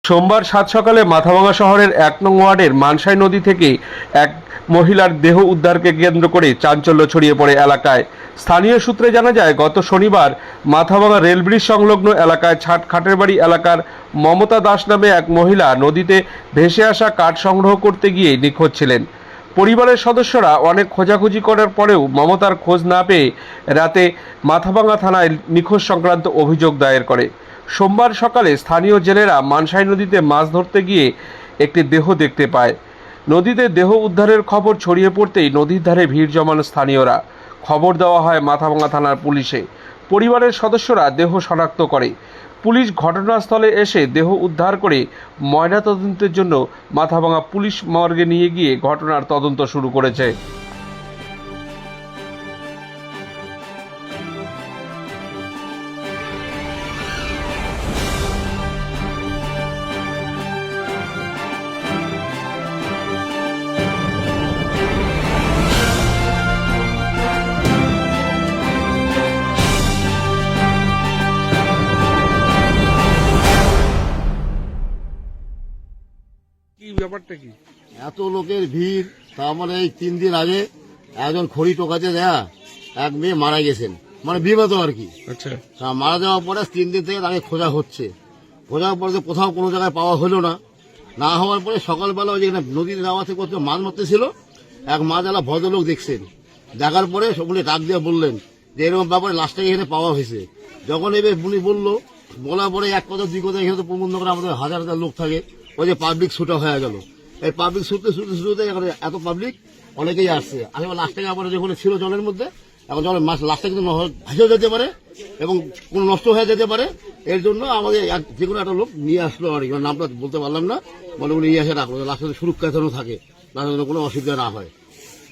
সোমবার সাত সকালে মাথাভাঙা শহরের ১ নং ওয়ার্ডের মানসাই নদী থেকে এক মহিলার দেহ উদ্ধারকে কেন্দ্র করে চাঞ্চল্য ছড়িয়ে পড়ে এলাকায়। স্থানীয় সূত্রে জানা যায়, গত শনিবার মাথাভাঙা রেলব্রিজ সংলগ্ন এলাকায় খাটের বাড়ি এলাকার মমতা দাস নামে এক মহিলা নদীতে ভেসে আসা কাঠ সংগ্রহ করতে গিয়ে নিখোঁজ ছিলেন। পরিবারের সদস্যরা অনেক খোঁজাখুঁজি করার পরেও মমতার খোঁজ না পেয়ে রাতে মাথাভাঙা থানায় নিখোঁজ সংক্রান্ত অভিযোগ দায়ের করে। সোমবার সকালে স্থানীয় জেলেরা মানসাই নদীতে মাছ ধরতে গিয়ে একটি দেহ দেখতে পায়। নদীতে দেহ উদ্ধারের খবর ছড়িয়ে পড়তেই নদীর ধারে ভিড় জমান স্থানীয়রা। খবর দেওয়া হয় মাথাভাঙা থানার পুলিশে। পরিবারের সদস্যরা দেহ শনাক্ত করে। পুলিশ ঘটনাস্থলে এসে দেহ উদ্ধার করে ময়নাতদন্তের জন্য মাথাভাঙা পুলিশ মর্গে নিয়ে গিয়ে ঘটনার তদন্ত শুরু করেছে। কি ব্যাপারটা কি? এত লোকের ভিড়, তার মানে এই 3 দিন আগে একজন খড়ি টোকাতে দেয়া এক মেয়ে মারা গেছেন, মানে বিবাদ আর কি। আচ্ছা, তা মারা যাওয়ার পরে 3 দিন থেকে তাকে খোঁজা হচ্ছে। খোঁজার পরে তো কোথাও কোনো জায়গায় পাওয়া হলো না। না হওয়ার পরে সকালবেলা ওই যেখানে নদীর নামা থেকে করতে মাছ মারতেছিল, এক মাছওয়ালা ভদ্রলোক দেখছেন। দেখার পরে সকলে ডাক দিয়ে বললেন যে এরকম ব্যাপারে লাশটাকে এখানে পাওয়া হয়েছে। যখন এবার উনি বললো, বলার পরে এক কথা দুই কথা, এখানে তো প্রবন্ধ করে আমাদের হাজার হাজার লোক থাকে, ওই যে পাবলিক শুটা হয়ে গেল। এই পাবলিক শুটতে এখন এত পাবলিক অনেকেই আসছে। আসলে লাশটাকে আবার যখন ছিল জলের মধ্যে, এখন জলের মাছ লাশটা কিন্তু ভাসেও যেতে পারে এবং কোনো নষ্ট হয়ে যেতে পারে। এর জন্য আমাদের যে কোনো একটা লোক নিয়ে আসলো, আর নামটা বলতে পারলাম না, বলে উনি নিয়ে এসে রাখলো লাশটা সুরক্ষা যেন থাকে, লাশটা কোনো অসুবিধা না হয়।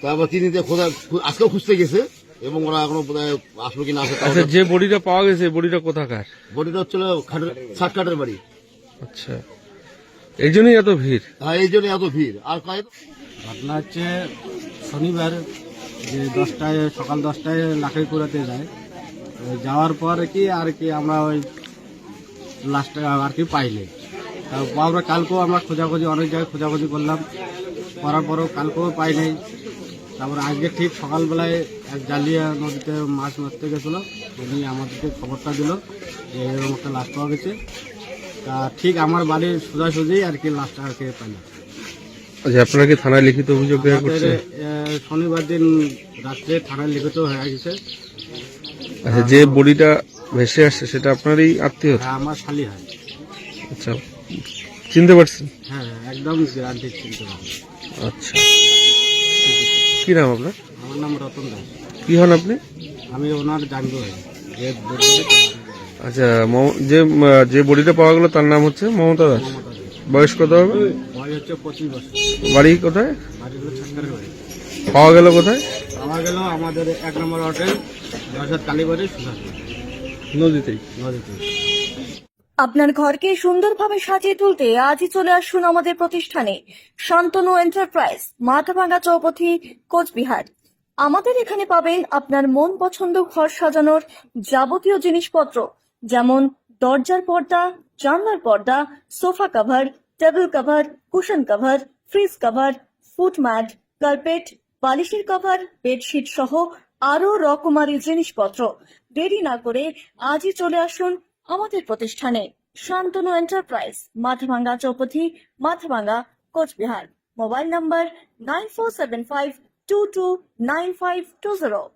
তারপর তিনি খোঁজা আজকেও খুঁজতে গেছে এবং ওরা এখনো বোধহয় আসলো কিনা আসে। আচ্ছা, যে বডিটা পাওয়া গেছে বডিটা কোথাকার? বডিটা হচ্ছিল ষাটকাটের বাড়ি। আচ্ছা, এই জন্যই এত ভিড়? হ্যাঁ, এই জন্য এত ভিড়। আর ঘটনা হচ্ছে শনিবার যে সকাল 10টায় লাখাই কুড়াতে যায়। যাওয়ার পর কি আমরা ওই লাস্টটা আর কি পাইনি। তারপর আমরা কালকেও আমরা খোঁজাখুঁজি অনেক জায়গায় খোঁজাখুঁজি করলাম, করার পরেও কালকেও পাই নাই। তারপর আজকে ঠিক সকালবেলায় এক জালিয়া নদীতে মাছ মারতে গেছিলো, উনি আমাদেরকে খবরটা দিল যে এরকম একটা লাশ পাওয়া গেছে। তা ঠিক আমার বাড়ির সোজাসুজি আর কি লাশটা আর কি পাইলাম। আচ্ছা, আপনারা কি থানায় লিখিত অভিযোগ দায়ের করছেন? শনিবার দিন রাত্রে থানায় লিখিত হয়ে গেছে। আচ্ছা, যে বডিটা ভেসে আসছে সেটা আপনারই আত্মীয়? হ্যাঁ, আমার শালি হয়। আচ্ছা, চিনতে পারছেন? হ্যাঁ, একদম গ্যারান্টি চিনতে পারবো। আচ্ছা, কি নাম আপনার? আমার নাম রতন দাস। কি হন আপনি? আমি ওনার জানবো। আচ্ছা, যে বডিটা পাওয়া গেল তার নাম হচ্ছে মমতা দাস। বয়স কত হবে? বয়স হচ্ছে 25 বছর। বাড়ি কোথায়? বাড়ি হলো ছাটকারের বাড়ি। পাওয়া গেল কোথায়? পাওয়া গেল আমাদের 1 নম্বর হোটেল কালীবাড়ি নদীতেই। নদীতে। আপনার ঘরকে সুন্দরভাবে সাজিয়ে তুলতে আজই চলে আসুন আমাদের প্রতিষ্ঠানে, শান্তনু এন্টারপ্রাইজ, মাথাভাঙা চৌপথি, কোচবিহার। আমাদের এখানে পাবেন আপনার মন পছন্দ ঘর সাজানোর যাবতীয় জিনিসপত্র, যেমন দরজার পর্দা, জানলার পর্দা, sofa cover, table cover, cushion cover, fridge cover, foot mat, carpet, বালিশের কভার, বেডশিট সহ আরো রকমারি জিনিসপত্র। দেরি না করে আজই চলে আসুন আমাদের প্রতিষ্ঠানে, শান্তনু এন্টারপ্রাইজ, মাথাভাঙা চৌপথি, মাথাভাঙা, কোচবিহার। Mobile number 9475229520।